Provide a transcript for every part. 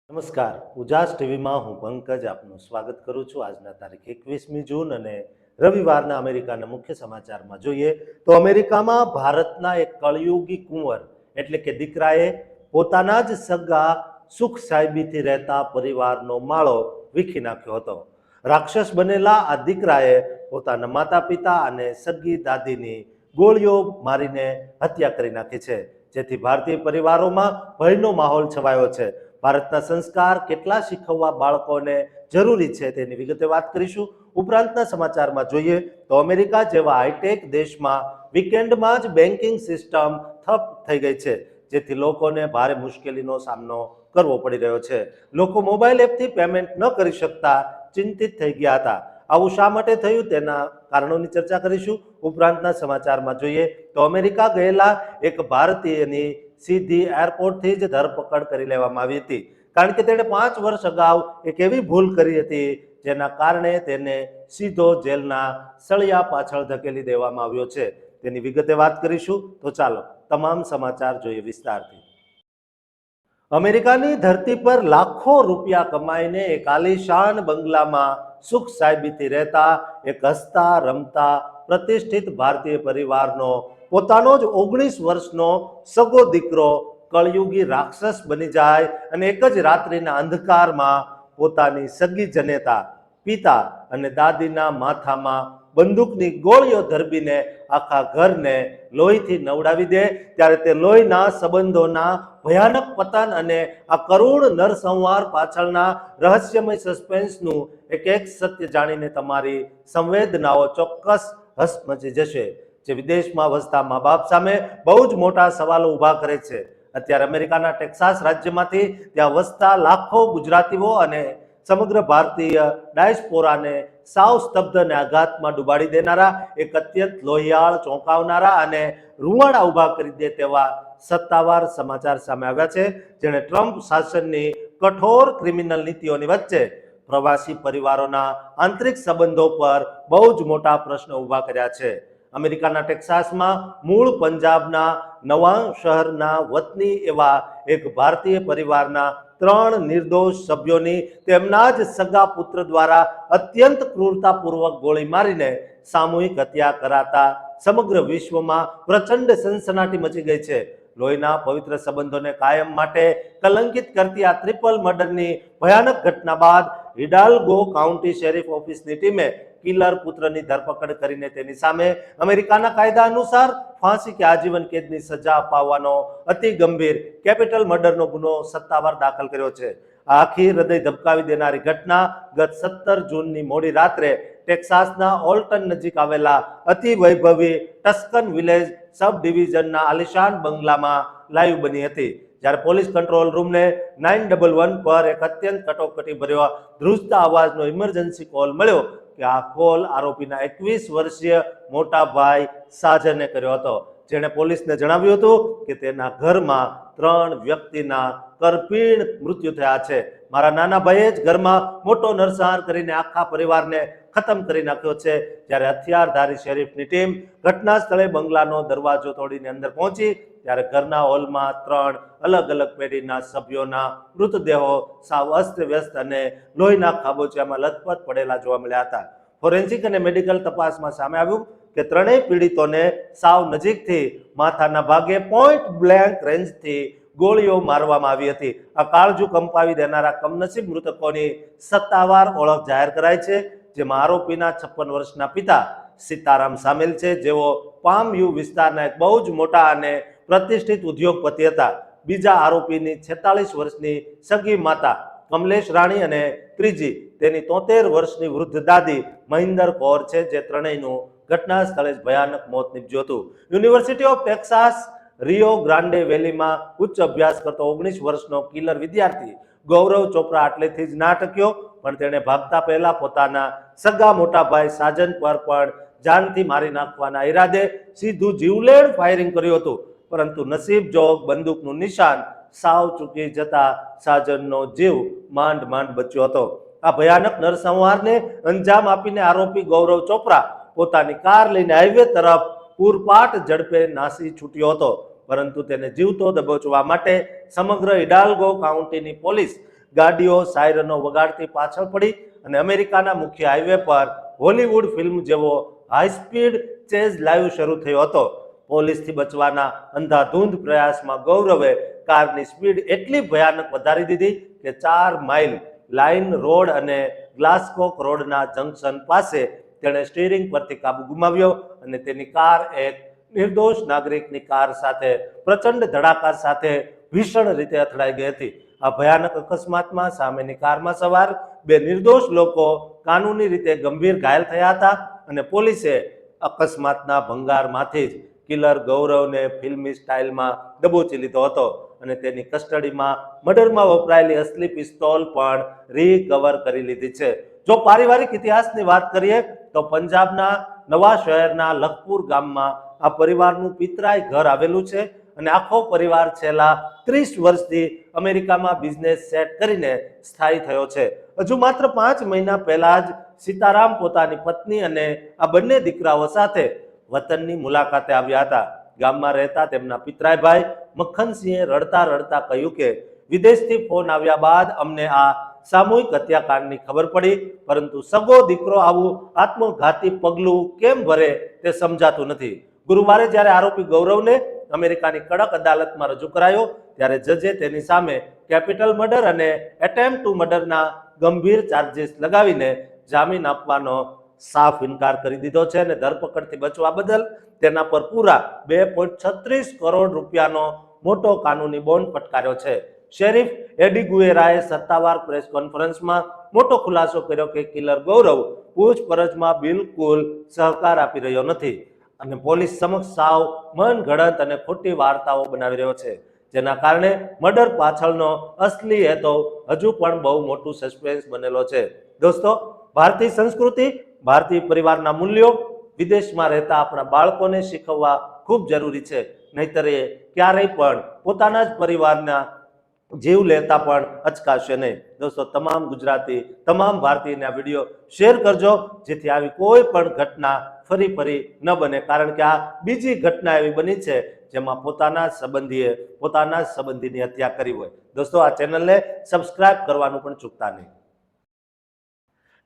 નમસ્કાર, ઉજાસ ટીવીમાં હું પંકજ આપનું સ્વાગત કરું છું. આજના તારીખ 21મી જૂન અને રવિવારના અમેરિકાના મુખ્ય સમાચારમાં જોઈએ તો અમેરિકામાં ભારતના એક કળયુગી કુંવર એટલે કે દીકરાએ પોતાના જ સગા સુખ સાહેબીથી રહેતા પરિવારનો માળો વીખી નાખ્યો હતો. રાક્ષસ બનેલા આ દીકરાએ પોતાના માતા પિતા અને સગી દાદીની ગોળીઓ મારીને હત્યા કરી નાખી છે, જેથી ભારતીય પરિવારોમાં ભયનો માહોલ છવાયો છે. ભારતના સંસ્કાર કેટલા શીખવવા બાળકોને જરૂરી છે તેની વિગતે વાત કરીશું. ઉપરાંતના સમાચારમાં જોઈએ તો અમેરિકા જેવા હાઈટેક દેશમાં વીકેન્ડમાં જ બેન્કિંગ સિસ્ટમ ઠપ થઈ ગઈ છે, જેથી લોકોને ભારે મુશ્કેલીનો સામનો કરવો પડી રહ્યો છે. લોકો મોબાઈલ એપથી પેમેન્ટ ન કરી શકતા ચિંતિત થઈ ગયા હતા. આવું શા માટે થયું તેના કારણોની ચર્ચા કરીશું. ઉપરાંતના સમાચારમાં જોઈએ તો અમેરિકા ગયેલા એક ભારતીયની સીધી એરપોર્ટથી જ ધરપકડ કરી લેવામાં આવી હતી, કારણ કે તેણે 5 વર્ષ અગાઉ એક એવી ભૂલ કરી હતી જેના કારણે તેને સીધો જેલના સળિયા પાછળ ધકેલી દેવામાં આવ્યો છે. તેની વિગતે વાત કરીશું. તો ચાલો તમામ સમાચાર જોઈએ વિસ્તારથી. અમેરિકાની ધરતી પર લાખો રૂપિયા કમાઈને એક આલીશાન બંગલામાં સુખ સાહેબીથી રહેતા એક હસતા રમતા પ્રતિષ્ઠિત ભારતીય પરિવારનો પોતાનો જ 19 વર્ષનો સગો દીકરો કળયુગી રાક્ષસ બની જાય અને એક જ રાત્રિના અંધકારમાં પોતાની સગી જનેતા પિતા અને દાદીના માથામાં બંદૂકની ગોળીઓ ધરબીને આખા ઘરને લોહીથી નવડાવી દે, ત્યારે તે લોહીના સંબંધોના ભયાનક પતન અને આ કરુણ નરસંહાર પાછળના રહસ્યમય સસ્પેન્સનું એક સત્ય જાણીને તમારી સંવેદનાઓ ચોક્કસ હસમચી જશે, જે વિદેશમાં વસતા મા બાપ સામે બહુ જ મોટા સવાલો ઊભા કરે છે. અત્યારે અમેરિકાના ટેક્સાસ રાજ્યમાંથી ત્યાં વસતા લાખો ગુજરાતીઓ અને સમગ્ર ભારતીય ડાયસ્પોરાને સાવ સ્તબ્ધ અને આઘાતમાં ડૂબાડી દેનારા એક અત્યંત લોહિયાળ, ચોંકાવનારા અને રૂવાડા ઊભા કરી દે તેવા સત્તાવાર સમાચાર સામે આવ્યા છે, જેણે ટ્રમ્પ શાસનની કઠોર ક્રિમિનલ નીતિઓની વચ્ચે પ્રવાસી પરિવારોના આંતરિક સંબંધો પર બહુ જ મોટા પ્રશ્નો ઊભા કર્યા છે. અમેરિકાના ટેક્સાસમાં મૂળ પંજાબના નવા શહેરના વતની એવા એક ભારતીય પરિવારના 3 નિર્દોષ સભ્યોની તેમના જ સગા પુત્ર દ્વારા અત્યંત ક્રૂરતાપૂર્વક ગોળી મારીને સામૂહિક હત્યા કરાતા સમગ્ર વિશ્વમાં પ્રચંડ સનસનાટી મચી ગઈ છે. લોહીના પવિત્ર સંબંધોને કાયમ માટે કલંકિત કરતી આ ટ્રિપલ મર્ડરની ભયાનક ઘટના બાદ હિડાલ્ગો કાઉન્ટી શેરીફ ઓફિસની ટીમે કિલર પુત્રની ધરપકડ કરીને તેની સામે અમેરિકાના કાયદા અનુસાર ફાંસી કે આજીવન કેદની સજા અપાવવાનો અતિ ગંભીર કેપિટલ મર્ડરનો ગુનો સત્તાવાર દાખલ કર્યો છે. આખી હૃદય ધબકાવી દેનારી ઘટના ગત 17 જૂનની મોડી રાત્રે ટેક્સાસના ઓલ્ટન નજીક આવેલા અતિ વૈભવી ટસ્કન વિલેજ સબ ડિવિઝનના આલિશાન બંગલામાં લાઈવ બની હતી, જ્યારે પોલીસ કંટ્રોલ રૂમને 911 પર એક અત્યંત કટોકટીભર્યો ધ્રુજતા અવાજનો ઇમરજન્સી કોલ મળ્યો કે આ કોલ આરોપીના 21 વર્ષીય મોટા ભાઈ સાજને કર્યો હતો, જેણે પોલીસને જણાવ્યું હતું કે તેના ઘરમાં 3 વ્યક્તિના કરપીણ મૃત્યુ થયા છે. મારા નાના ભાઈએ જ ઘરમાં મોટો નરસંહાર કરીને આખા પરિવારને ખતમ કરી નાખ્યો છે. જ્યારે હથિયારધારી શેરીફની ટીમ ઘટના સ્થળે બંગલાનો દરવાજો તોડીને અંદર પહોંચી, ત્યારે ઘરના હોલમાં 3 અલગ અલગ પેઢીના સભ્યોના મૃતદેહો સાવ અસ્તવ્યસ્ત અને લોહીના ખાબોચિયામાં લથપથ પડેલા જોવા મળ્યા હતા. ફોરેન્સિક અને મેડિકલ તપાસમાં સામે આવ્યું કે ત્રણેય પીડિતોને સાવ નજીકથી માથાના ભાગે પોઈન્ટ બ્લેન્ક રેન્જથી ગોળીઓ મારવામાં આવી હતી. આ કાળજુ કંપાવી દેનારા કમનસીબ મૃતકોની સત્તાવાર ઓળખ જાહેર કરાઈ છે, જેમાં આરોપીના 56 વર્ષના પિતા સીતારામ સામેલ છે, જેઓ પામ યુ વિસ્તારના એક બહુ જ મોટા અને પ્રતિષ્ઠિત ઉદ્યોગપતિ હતા. બીજા આરોપીની 46 વર્ષની સગી માતા કમલેશ રાણી અને ત્રીજી તેની 73 વર્ષની વૃદ્ધ દાદી મહિન્દર કૌર છે, જે ત્રણેયનું ઘટના સ્થળે જ ભયાનક મોત નીપજ્યું હતું. University of Texas Rio Grande વેલીમાં ઉચ્ચ અભ્યાસ કરતો 19 વર્ષનો કિલર વિદ્યાર્થી ગૌરવ ચોપરા આટલેથી જ ના ટક્યો, પણ તેણે ભાગતા પહેલા પોતાના સગા મોટા ભાઈ સાજન પર પણ જાનથી મારી નાખવાના ઈરાદે સીધું જીવલેણ ફાયરિંગ કર્યું હતું, પરંતુ નસીબ જોગ બંદૂકનું નિશાન સાવ ચૂકી જતા સાજનનો જીવ માંડ માંડ બચ્યો હતો. આ ભયાનક નરસંહારને અંજામ આપીને આરોપી ગૌરવ ચોપરા પોતાની કાર લઈને હાઈવે તરફ પૂરપાટ ઝડપે નાસી છૂટ્યો હતો, પરંતુ તેને જીવતો દબોચવા માટે સમગ્ર હિડાલ્ગો કાઉન્ટીની પોલીસ ગાડીઓ સાયરનો વગાડતી પાછળ પડી અને અમેરિકાના મુખ્ય હાઈવે પર હોલીવુડ ફિલ્મ જેવો હાઈ સ્પીડ ચેઝ લાઈવ શરૂ થયો હતો. પોલીસથી બચવાના અંધાધૂંધ પ્રયાસમાં ગૌરવે કારની સ્પીડ એટલી ભયાનક વધારી દીધી કે 4 માઇલ લાઇન રોડ અને ગ્લાસકોક રોડના જંકશન પાસે તેણે સ્ટીરિંગ પરથી કાબુ ગુમાવ્યો અને તેની કાર એક નિર્દોષ નાગરિકની કાર સાથે પ્રચંડ ધડાકા સાથે ભીષણ રીતે અથડાઈ ગઈ હતી. આ ભયાનક અકસ્માતમાં સામેની કારમાં સવાર 2 નિર્દોષ લોકો કાનૂની રીતે ગંભીર ઘાયલ થયા હતા અને પોલીસે અકસ્માતના ભંગારમાંથી જ કિલર ગૌરવને ફિલ્મી સ્ટાઇલમાં દબોચી લીધો હતો અને તેની કસ્ટડીમાં મર્ડરમાં વપરાયેલી અસલી પિસ્તોલ પણ રિકવર કરી લીધી છે. જો પારિવારિક ઇતિહાસની વાત કરીએ તો પંજાબના નવા શહેરના લખપુર ગામમાં આ પરિવારનું પિતરાઈ ઘર આવેલું છે અને આખો પરિવાર છેલ્લા 30 વર્ષથી અમેરિકામાં બિઝનેસ સેટ કરીને સ્થાયી થયો છે. હજુ માત્ર 5 મહિના પહેલા જ સીતારામ પોતાની પત્ની અને આ બંને દીકરાઓ સાથે વતનની મુલાકાતે આવ્યા હતા. ગામમાં રહેતા તેમના પિતરાઈ ભાઈ મક્ખનસિંહે રડતા રડતા કહ્યું કે વિદેશથી ફોન આવ્યા બાદ અમને આ સામૂહિક હત્યાકાંડની ખબર પડી, પરંતુ સગો દીકરો આવું આત્મઘાતી પગલું કેમ ભરે તે સમજાતું નથી. ગુરુવારે જ્યારે આરોપી ગૌરવને અમેરિકાની કડક અદાલતમાં રજૂ કરાયો ત્યારે જજે તેની સામે કેપિટલ મર્ડર અને એટેમ્પ્ટ ટુ મર્ડરના ગંભીર ચાર્જીસ લગાવીને જામીન આપવાનો સાફ ઇનકાર કરી દીધો છે અને ધરપકડથી બચવા બદલ તેના પર પૂરા 2.36 કરોડ રૂપિયાનો મોટો કાનૂની બોન્ડ ફટકાર્યો છે. શેરીફ એડી ગુએરાએ સત્તાવાર પ્રેસ કોન્ફરન્સમાં મોટો ખુલાસો કર્યો કે કિલર ગૌરવ પૂછપરછમાં બિલકુલ સહકાર આપી રહ્યો નથી અને પોલીસ સમક્ષ સાવ મનગઢંત અને ખોટી વાર્તાઓ બનાવી રહ્યો છે, જેના કારણે મર્ડર પાછળનો અસલી હેતુ હજુ પણ બહુ મોટું સસ્પેન્સ બનેલો છે. દોસ્તો, ભારતીય સંસ્કૃતિ, ભારતીય પરિવારના મૂલ્યો વિદેશમાં રહેતા આપણા બાળકોને શીખવવા ખૂબ જરૂરી છે, નહીતર એ ક્યારેય પણ પોતાના જ પરિવારના જીવ લેતા પણ અચકાશે નહીં. દોસ્તો, તમામ ગુજરાતી, તમામ ભારતીયને આ વિડીયો શેર કરજો જેથી આવી કોઈ પણ ઘટના ફરી ન બને, કારણ કે આ બીજી ઘટના એવી બની છે જેમાં પોતાના સંબંધીની હત્યા કરી હોય. દોસ્તો, આ ચેનલને સબસ્ક્રાઇબ કરવાનું પણ ચૂકતા નહીં.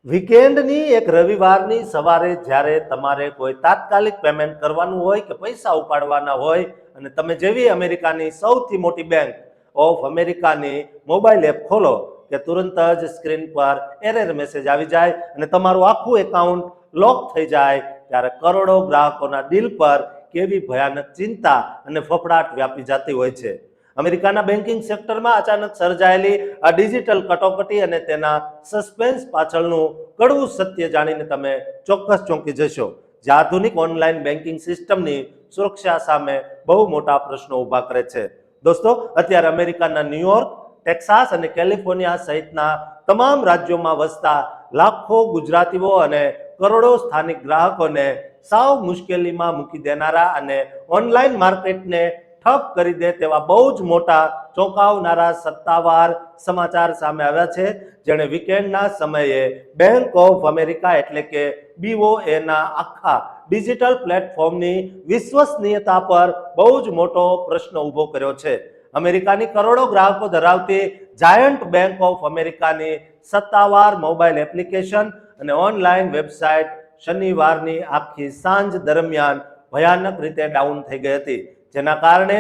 વીકેન્ડની એક રવિવારની સવારે જ્યારે તમારે કોઈ તાત્કાલિક પેમેન્ટ કરવાનું હોય કે પૈસા ઉપાડવાના હોય અને તમે જેવી અમેરિકાની સૌથી મોટી બેંક ઓફ અમેરિકાની મોબાઈલ એપ ખોલો કે તુરંત જ સ્ક્રીન પર એરર મેસેજ આવી જાય અને તમારું આખું એકાઉન્ટ લોક થઈ જાય, ત્યારે કરોડો ગ્રાહકોના દિલ પર કેવી ભયાનક ચિંતા અને ફફડાટ વ્યાપી જતી હોય છે. અમેરિકાના બેન્કિંગ સેક્ટરમાં અચાનક સર્જાયેલી આ ડિજિટલ કટોકટી અને તેના સસ્પેન્સ પાછળનું કડવું સત્ય જાણીને તમે ચોક્કસ ચોંકી જશો, જે આધુનિક ઓનલાઈન બેન્કિંગ સિસ્ટમની સુરક્ષા સામે બહુ મોટા પ્રશ્નો ઊભા કરે છે. દોસ્તો, અત્યારે અમેરિકાના ન્યુયોર્ક, ટેક્સાસ અને કેલિફોર્નિયા સહિતના તમામ રાજ્યોમાં વસતા લાખો ગુજરાતીઓ અને કરોડો સ્થાનિક ગ્રાહકોને સાવ મુશ્કેલીમાં મૂકી દેનારા અને ઓનલાઈન માર્કેટને ઠપ કરી દે તેવા બહુ જ મોટા ચોંકાવનારા સત્તાવાર સમાચાર સામે આવ્યા છે, જેણે વીકેન્ડના સમયે બેંક ઓફ અમેરિકા એટલે કે BOA ના આખા ડિજિટલ પ્લેટફોર્મની વિશ્વસનીયતા પર બહુ જ મોટો પ્રશ્ન ઊભો કર્યો છે. અમેરિકાની કરોડો ગ્રાહકો ધરાવતી જાયન્ટ બેંક ઓફ અમેરિકાની સત્તાવાર મોબાઈલ એપ્લિકેશન અને ઓનલાઈન વેબસાઇટ શનિવારની આખી સાંજ દરમિયાન ભયાનક રીતે ડાઉન થઈ ગઈ હતી, જેના કારણે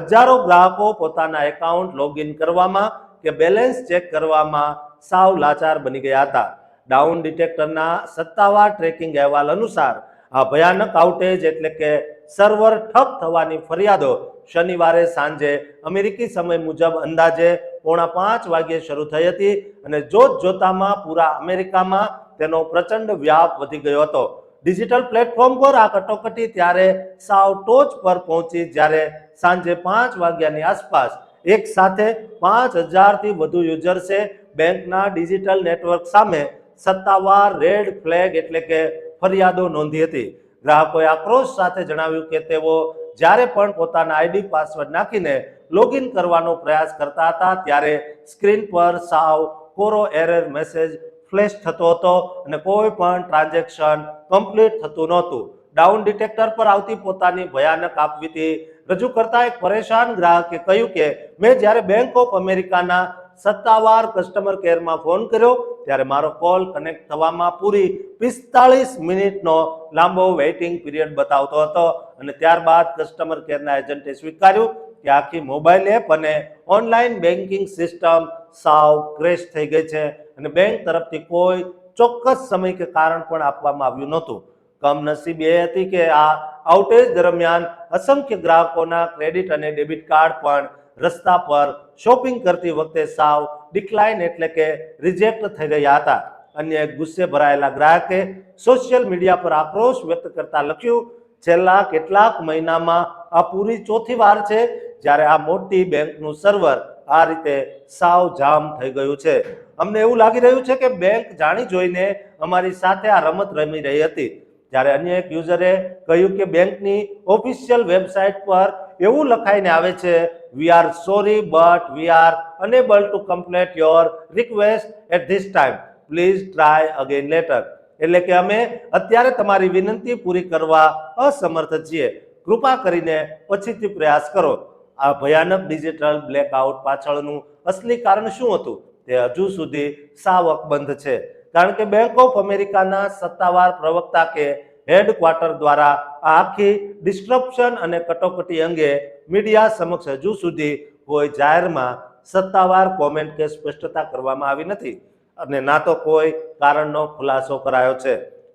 હજારો ગ્રાહકો પોતાના એકાઉન્ટ લોગિન કરવામાં કે બેલેન્સ ચેક કરવામાં સાવ લાચાર બની ગયા હતા. ડાઉન ડિટેક્ટરના સત્તાવાર ટ્રેકિંગ અહેવાલ અનુસાર આ ભયાનક આઉટેજ એટલે કે સર્વર ઠપ થવાની ફરિયાદો શનિવારે સાંજે અમેરિકી સમય મુજબ અંદાજે 4:45 વાગ્યે શરૂ થઈ હતી અને જોતામાં પૂરા અમેરિકામાં તેનો પ્રચંડ વ્યાપ વધી ગયો હતો. ડિજિટલ પ્લેટફોર્મ પર આ કટોકટી ત્યારે સાવ ટોચ પર પહોંચી જ્યારે સાંજે 5 વાગ્યાની આસપાસ એક સાથે 5000 થી વધુ યુઝર્સે બેંકના ડિજિટલ નેટવર્ક સામે સત્તાવાર રેડ ફ્લેગ એટલે કે ફરિયાદો નોંધી હતી. ગ્રાહકોએ આક્રોશ સાથે જણાવ્યું કે તેઓ જ્યારે પણ પોતાના આઈડી પાસવર્ડ નાખીને લોગિન કરવાનો પ્રયાસ કરતા હતા ત્યારે સ્ક્રીન પર સાવ કોરો એરર મેસેજ ફ્લેશ થતો હતો અને કોઈ પણ ટ્રાન્ઝેક્શન કમ્પ્લીટ થતું નહોતું. ડાઉન ડિટેક્ટર પર આવતી પોતાની ભયાનક આપવીતી રજૂ કરતા એક પરેશાન ગ્રાહકે કહ્યું કે મેં જ્યારે બેંક ઓફ અમેરિકાના સત્તાવાર કસ્ટમર કેરમાં ફોન કર્યો ત્યારે મારો કોલ કનેક્ટ થવામાં પૂરી 45 મિનિટનો લાંબો વેઇટિંગ પીરિયડ બતાવતો હતો અને ત્યારબાદ કસ્ટમર કેરના એજન્ટે સ્વીકાર્યું કે આખી મોબાઈલ એપ અને ઓનલાઈન બેન્કિંગ સિસ્ટમ સાવ ક્રેશ થઈ ગઈ છે અને બેંક તરફથી કોઈ ચોક્કસ સમય કે કારણ પણ આપવામાં આવ્યું નહોતું. કમનસીબી એ હતી કે આ આઉટેજ દરમિયાન અસંખ્ય ગ્રાહકોના ક્રેડિટ અને ડેબિટ કાર્ડ પણ રસ્તા પર શોપિંગ કરતી વખતે સાવ ડિક્લાઇન એટલે કે રિજેક્ટ થઈ રહ્યા હતા. અન્ય એક ગુસ્સે ભરાયેલા ગ્રાહકે સોશિયલ મીડિયા પર આક્રોશ વ્યક્ત કરતા લખ્યું, છેલ્લા કેટલાક મહિનામાં આ પૂરી ચોથી વાર છે જ્યારે આ મોટી બેંકનું સર્વર આ રીતે સાવ જામ થઈ ગયું છે. અમને એવું લાગી રહ્યું છે કે બેંક જાણી જોઈને અમારી સાથે આ રમત રમી રહી હતી. જ્યારે અન્ય એક યુઝરે કહ્યું કે બેંકની ઓફિશિયલ વેબસાઇટ પર એવું લખાઈને આવે છે, we are sorry but we are unable to complete your request at this time, please try again later. એટલે કે અમે અત્યારે તમારી વિનંતી પૂરી કરવા અસમર્થ છીએ, કૃપા કરીને પછીથી પ્રયાસ કરો. આ ભયાનક ડિજિટલ બ્લેકઆઉટ પાછળનું અસલી કારણ શું હતું તે હજુ સુધી સાવ અકબંધ છે, કારણ કે બેંક ઓફ અમેરિકાના સત્તાવાર પ્રવક્તા કે હેડક્વાર્ટર દ્વારા આ આખી ડિસ્ટ્રપ્શન અને કટોકટી અંગે મીડિયા સમક્ષ હજુ સુધી કોઈ જાહેરમાં સત્તાવાર કોમેન્ટ કે સ્પષ્ટતા કરવામાં આવી નથી અને ના તો કોઈ કારણનો ખુલાસો કરાયો છે.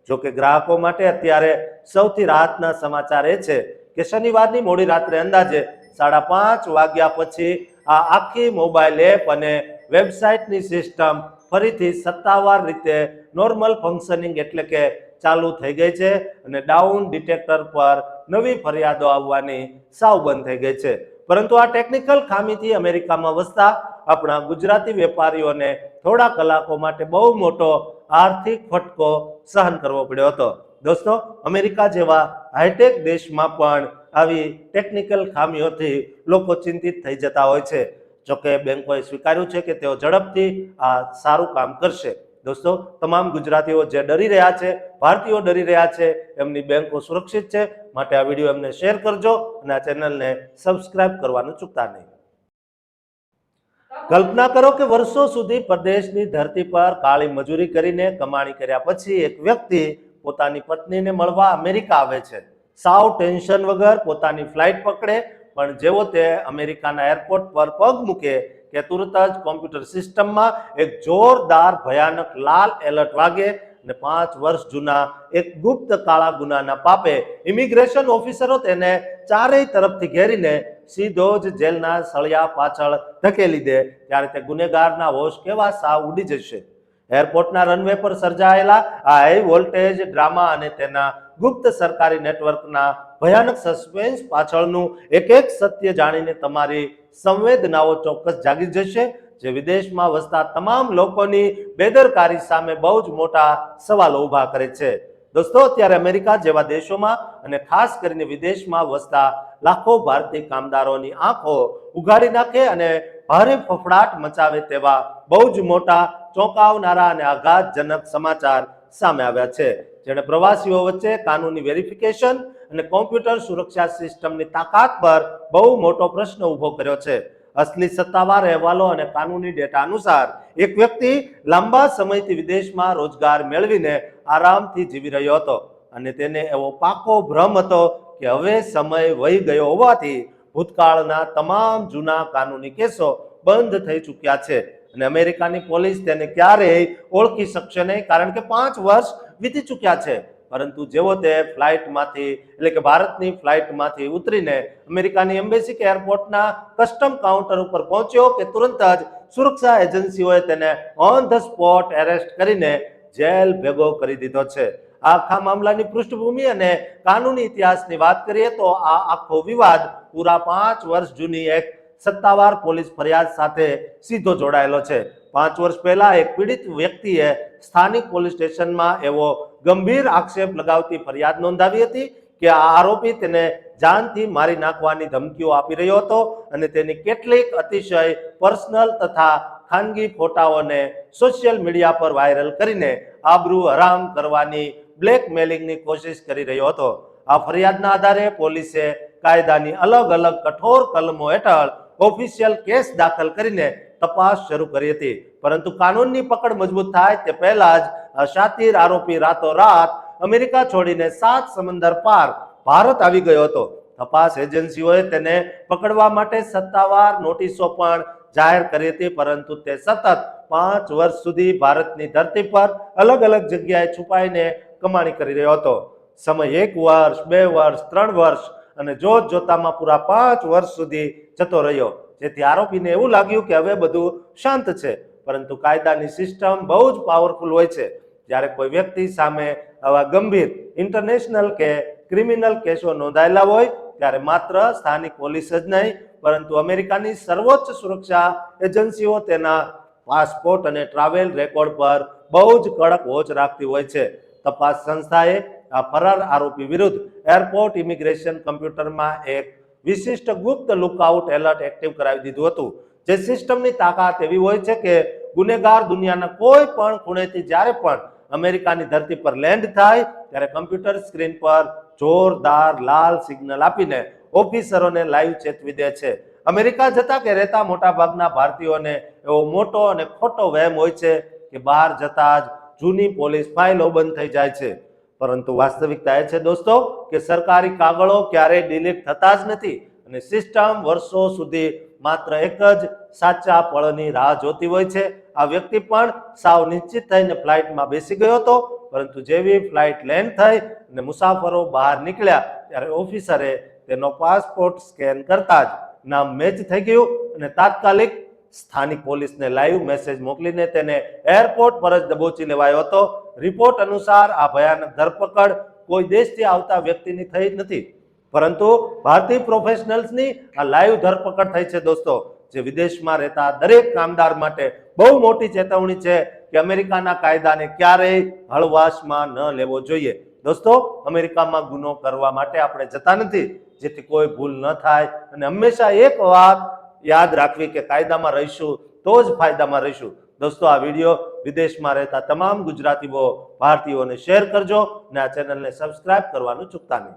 જોકે ગ્રાહકો માટે અત્યારે સૌથી રાહતના સમાચાર એ છે કે શનિવારની મોડી રાત્રે અંદાજે 5:30 વાગ્યા પછી આ આખી મોબાઈલ એપ અને વેબસાઇટની સિસ્ટમ ફરીથી સત્તાવાર રીતે નોર્મલ ફંક્શનિંગ એટલે કે ચાલુ થઈ ગઈ છે અને ડાઉન ડિટેક્ટર પર નવી ફરિયાદો આવવાની સાવ બંધ થઈ ગઈ છે. પરંતુ આ ટેકનિકલ ખામીથી અમેરિકામાં વસતા આપણા ગુજરાતી વેપારીઓને થોડા કલાકો માટે બહુ મોટો આર્થિક ફટકો સહન કરવો પડ્યો હતો. દોસ્તો, અમેરિકા જેવા હાઈટેક દેશમાં પણ આવી ટેકનિકલ ખામીઓથી લોકો ચિંતિત થઈ જતા હોય છે. જોકે બેંકોએ સ્વીકાર્યું છે કે તેઓ ઝડપથી આ સારું કામ કરશે. દોસ્તો, તમામ ગુજરાતીઓ જે ડરી રહ્યા છે, ભારતીયો ડરી રહ્યા છે, એમની બેંકો સુરક્ષિત છે, માટે આ વિડીયો એમને શેર કરજો અને આ ચેનલને સબસ્ક્રાઇબ કરવાનું ચૂકતા નહીં. કલ્પના કરો કે વર્ષો સુધી પરદેશની ધરતી પર કાળી મજૂરી કરીને કમાણી કર્યા પછી એક વ્યક્તિ પોતાની પત્નીને મળવા અમેરિકા આવે છે. સાવ ટેન્શન વગર પોતાની ફ્લાઇટ પકડે, પણ જેવો તે અમેરિકાના એરપોર્ટ પર પગ મૂકે કે તુરત જ કોમ્પ્યુટર સિસ્ટમમાં એક જોરદાર ભયાનક લાલ એલર્ટ વાગે અને 5 વર્ષ જૂના એક ગુપ્ત કાળા ગુનાના પાપે ઇમિગ્રેશન ઓફિસરો તેને ચારેય તરફથી ઘેરીને સીધો જ જેલના સળિયા પાછળ ધકેલી દે ત્યારે તે ગુનેગારના હોશ કેવા સાવ ઉડી જશે. એરપોર્ટના રનવે પર સર્જાયેલા આ હાઈ વોલ્ટેજ ડ્રામા અને તેના ગુપ્ત સરકારી નેટવર્કના ભયાનક સસ્પેન્સ પાછળનું એક એક સત્ય જાણીને તમારી સંવેદનાઓ ચોક્કસ જાગી જશે, જે વિદેશમાં વસતા તમામ લોકોની બેદરકારી સામે બહુ જ મોટા સવાલો ઊભા કરે છે. દોસ્તો, અત્યારે અમેરિકા જેવા દેશોમાં અને ખાસ કરીને વિદેશમાં વસતા લાખો ભારતીય કામદારોની આંખો ઉઘાડી નાખે અને ભારે ફફડાટ મચાવે તેવા બહુ જ મોટા ચોંકાવનારા અને આઘાતજનક સમાચાર સામે આવ્યા છે, જેણે પ્રવાસીઓ વચ્ચે કાનૂની વેરિફિકેશન અને કોમ્પ્યુટર સુરક્ષા સિસ્ટમની તાકાત પર બહુ મોટો પ્રશ્ન ઊભો કર્યો છે. અસલી સત્તાવાર અહેવાલો અને કાનૂની ડેટા અનુસાર એક વ્યક્તિ લાંબા સમયથી વિદેશમાં રોજગાર મેળવીને આરામથી જીવી રહ્યો હતો અને તેને એવો પાકો ભ્રમ હતો કે હવે સમય વહી ગયો હોવાથી ભૂતકાળના તમામ જૂના કાનૂની કેસો બંધ થઈ ચૂક્યા છે અને અમેરિકાની પોલીસ તેને ક્યારેય ઓળખી શકશે નહીં, કારણ કે 5 વર્ષ વીતી ચૂક્યા છે. પરંતુ જેવો તે ફ્લાઇટમાંથી એટલે કે ભારતની ફ્લાઇટમાંથી ઉતરીને અમેરિકાની એમ્બેસી કે એરપોર્ટના કસ્ટમ કાઉન્ટર ઉપર પહોંચ્યો કે તુરંત જ સુરક્ષા એજન્સીઓએ તેને ઓન ધ સ્પોટ એરેસ્ટ કરીને જેલ ભેગો કરી દીધો છે. આખા મામલાની પૃષ્ઠભૂમિ અને કાનૂની ઇતિહાસની વાત કરીએ તો આ આખો વિવાદ પૂરા 5 વર્ષ જૂની એક સત્તાવાર પોલીસ ફરિયાદ સાથે સીધો જોડાયેલો છે. 5 વર્ષ પહેલા એક પીડિત વ્યક્તિએ સ્થાનિક પોલીસ સ્ટેશનમાં એવો ગંભીર આક્ષેપ લગાવતી ફરિયાદ નોંધાવી હતી કે આ આરોપી તેને જાનથી મારી નાખવાની ધમકીઓ આપી રહ્યો હતો અને તેની કેટલીક અતિશય પર્સનલ તથા ખાનગી ફોટાઓને સોશિયલ મીડિયા પર વાયરલ કરીને આબરૂ હરામ કરવાની બ્લેકમેલિંગની કોશિશ કરી રહ્યો હતો. આ ફરિયાદના આધારે પોલીસે કાયદાની અલગ અલગ કઠોર કલમો હેઠળ ઓફિશિયલ કેસ દાખલ કરીને તપાસ શરૂ કરી હતી, પરંતુ કાનૂનની પકડ મજબૂત થાય તે પહેલા જ શાતીર આરોપી રાતોરાત અમેરિકા છોડીને 7 સમંદર પાર ભારત આવી ગયો હતો. તપાસ એજન્સીઓએ તેને પકડવા માટે સત્તાવાર નોટિસો પણ જાહેર કરી હતી, પરંતુ તે સતત 5 વર્ષ સુધી ભારતની ધરતી પર અલગ અલગ જગ્યાએ છુપાઈને કમાણી કરી રહ્યો હતો. સમય 1 વર્ષ, 2 વર્ષ, 3 વર્ષ અને જોતામાં પૂરા 5 વર્ષ સુધી જતો રહ્યો, જેથી આરોપીને એવું લાગ્યું કે હવે બધું શાંત છે. પરંતુ કાયદાની સિસ્ટમ બહુ જ પાવરફુલ હોય છે. જ્યારે કોઈ વ્યક્તિ સામે આવા ગંભીર ઇન્ટરનેશનલ કે ક્રિમિનલ કેસો નોંધાયેલા હોય ત્યારે માત્ર સ્થાનિક પોલીસ જ નહીં, પરંતુ અમેરિકાની સર્વોચ્ચ સુરક્ષા એજન્સીઓ તેના પાસપોર્ટ અને ટ્રાવેલ રેકોર્ડ પર બહુ જ કડક વોચ રાખતી હોય છે. તપાસ સંસ્થાએ આ ફરાર આરોપી વિરુદ્ધ એરપોર્ટ ઇમિગ્રેશન કમ્પ્યુટરમાં એક વિશિષ્ટ ગુપ્ત લુકઆઉટ એલર્ટ એક્ટિવ કરાવી દીધું હતું. જે સિસ્ટમની તાકાત એવી હોય છે કે ગુનેગાર દુનિયાના કોઈ પણ ખૂણેથી જ્યારે પણ અમેરિકાની ધરતી પર લેન્ડ થાય ત્યારે કમ્પ્યુટર સ્ક્રીન પર જોરદાર લાલ સિગ્નલ આપીને ઓફિસરોને લાઈવ ચેતવી દે છે. અમેરિકા જતા કે રહેતા મોટા ભાગના ભારતીયોને એવો મોટો અને ખોટો વહેમ હોય છે કે બહાર જતા જ જૂની પોલીસ ફાઇલો બંધ થઈ જાય છે. પરંતુ વાસ્તવિકતા એ છે દોસ્તો કે સરકારી કાગળો ક્યારેય ડિલીટ થતા જ નથી અને સિસ્ટમ વર્ષો સુધી માત્ર એક જ સાચા પળની રાહ જોતી હોય છે. આ વ્યક્તિ પણ સાવ નિશ્ચિત થઈને ફ્લાઇટમાં બેસી ગયો હતો, પરંતુ જેવી ફ્લાઇટ લેન્ડ થઈ અને મુસાફરો બહાર નીકળ્યા ત્યારે ઓફિસરે તેનો પાસપોર્ટ સ્કેન કરતા જ નામ મેચ થઈ ગયું અને તાત્કાલિક સ્થાનિક પોલીસને લાઈવ મેસેજ મોકલીને તેને એરપોર્ટ પર જ દબોચી લેવાયો હતો. રિપોર્ટ અનુસાર આ ભયાનક ધરપકડ કોઈ દેશથી આવતા વ્યક્તિની થઈ નથી, પરંતુ ભારતીય પ્રોફેશનલ્સની આ લાઈવ ધરપકડ થઈ છે દોસ્તો, જે વિદેશમાં રહેતા દરેક કામદાર માટે બહુ મોટી ચેતવણી છે કે અમેરિકાના કાયદાને ક્યારેય હળવાશમાં ન લેવો જોઈએ. દોસ્તો, અમેરિકામાં ગુનો કરવા માટે આપણે જતા નથી જેથી કોઈ ભૂલ ન થાય, અને હંમેશા એક વાત યાદ રાખવી કે કાયદામાં રહીશું તો જ ફાયદામાં રહીશું. દોસ્તો, આ વિડીયો વિદેશમાં રહેતા તમામ ગુજરાતીઓ ભારતીયોને શેર કરજો અને આ ચેનલને સબસ્ક્રાઇબ કરવાનું ચૂકતા નહીં.